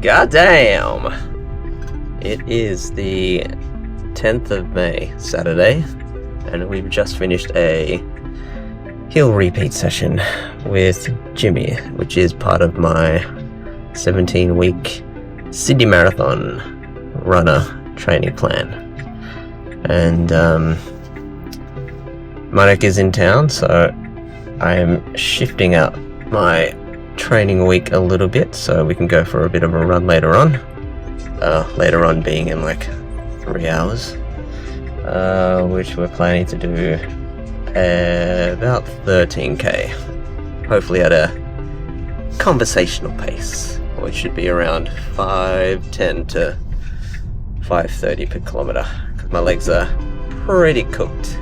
Goddamn! It is the 10th of May, Saturday, and we've just finished a hill repeat session with Jimmy, which is part of my 17-week Sydney Marathon runner training plan. And Marek is in town, so I am shifting up my training week a little bit so we can go for a bit of a run later on. Later on being in like 3 hours, which we're planning to do about 13k, hopefully at a conversational pace, which should be around 5:10 to 5:30 per kilometer, because my legs are pretty cooked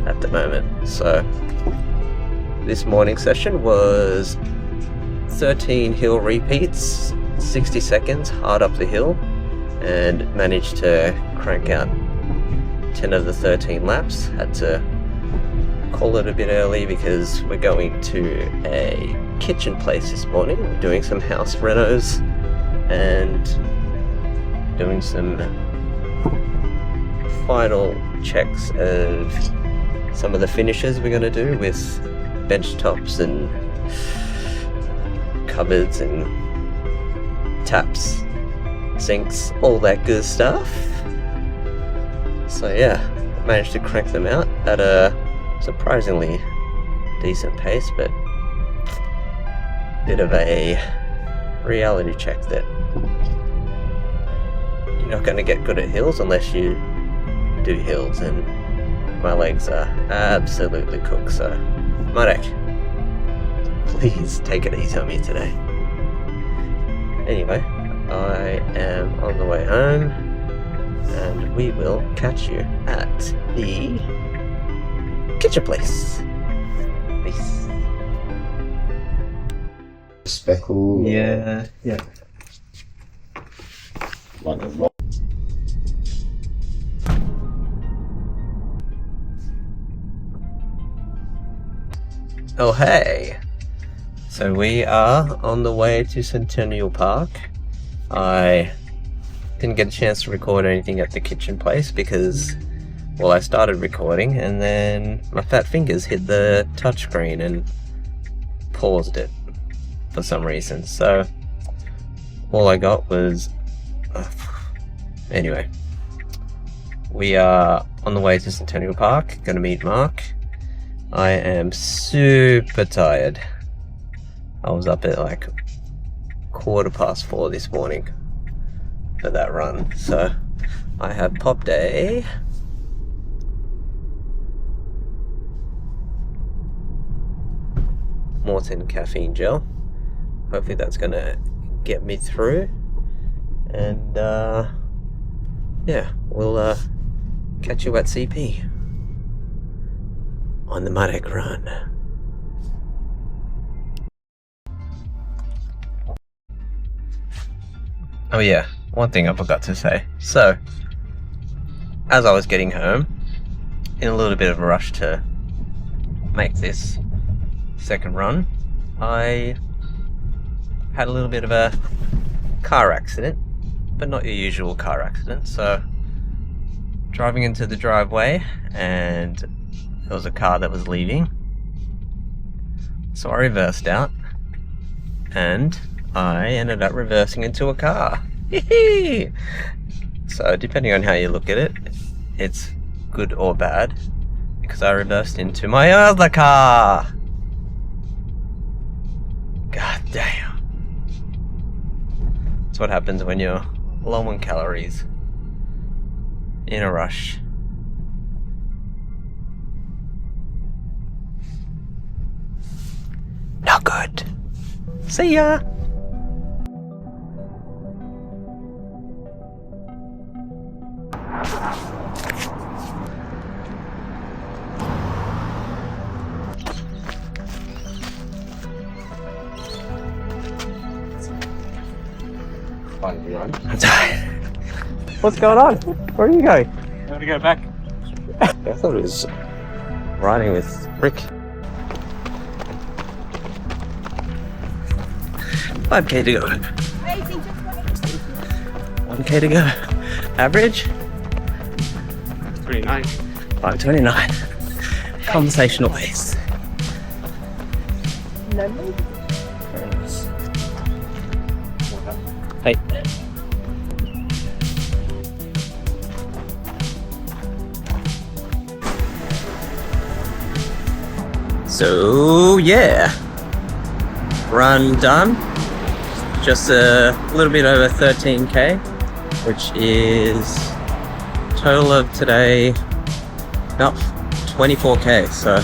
at the moment. So this morning session was 13 hill repeats, 60 seconds hard up the hill, and managed to crank out 10 of the 13 laps. Had to call it a bit early because we're going to a kitchen place this morning. We're doing some house renos and doing some final checks of some of the finishes we're going to do with bench tops and cupboards and taps, sinks, all that good stuff. So yeah, managed to crank them out at a surprisingly decent pace, but bit of a reality check that you're not going to get good at hills unless you do hills, and my legs are absolutely cooked. So Marek, please take it easy on me today. Anyway, I am on the way home, and we will catch you at the kitchen place. Peace. Speckle. Yeah. Like a rock. Oh hey! So we are on the way to Centennial Park. I didn't get a chance to record anything at the kitchen place because, well, I started recording and then my fat fingers hit the touchscreen and paused it for some reason. So all I got was... Anyway, we are on the way to Centennial Park, gonna meet Mark. I am super tired. I was up at like 4:15 this morning for that run, so I have popped a Morton caffeine gel. Hopefully that's gonna get me through, and yeah, we'll catch you at CP on the Marek run. Oh yeah, one thing I forgot to say. So, as I was getting home, in a little bit of a rush to make this second run, I had a little bit of a car accident, but not your usual car accident. So, driving into the driveway, and there was a car that was leaving. So I reversed out, and I ended up reversing into a car. So depending on how you look at it, it's good or bad, because I reversed into my other car. God damn. That's what happens when you're low on calories, in a rush. Not good. See ya. I'm tired. What's going on? Where are you going? I'm gonna go back. I thought it was riding with Rick. 5k to go. 1k to go. Average? 29. 5:29. Conversational pace. Very nice. Hey. So yeah, run done. Just a little bit over 13k, which is total of today about 24k. So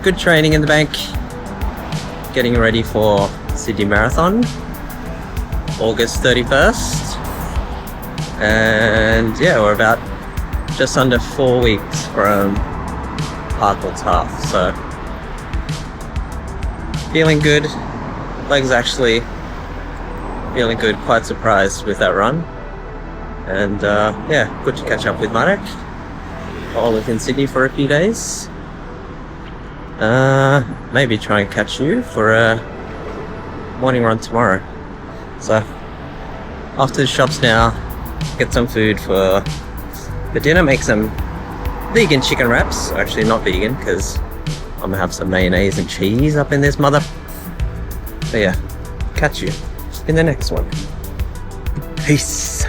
good training in the bank. Getting ready for Sydney Marathon, August 31st, and yeah, we're about just under 4 weeks from Parkland's half, so feeling good. Legs actually feeling good, quite surprised with that run, and yeah, good to catch up with Marek. I'll live in Sydney for a few days. Maybe try and catch you for a morning run tomorrow. So off to the shops now, get some food for dinner, make some vegan chicken wraps. Actually not vegan, because I'm gonna have some mayonnaise and cheese up in this mother. But yeah, catch you in the next one. Peace.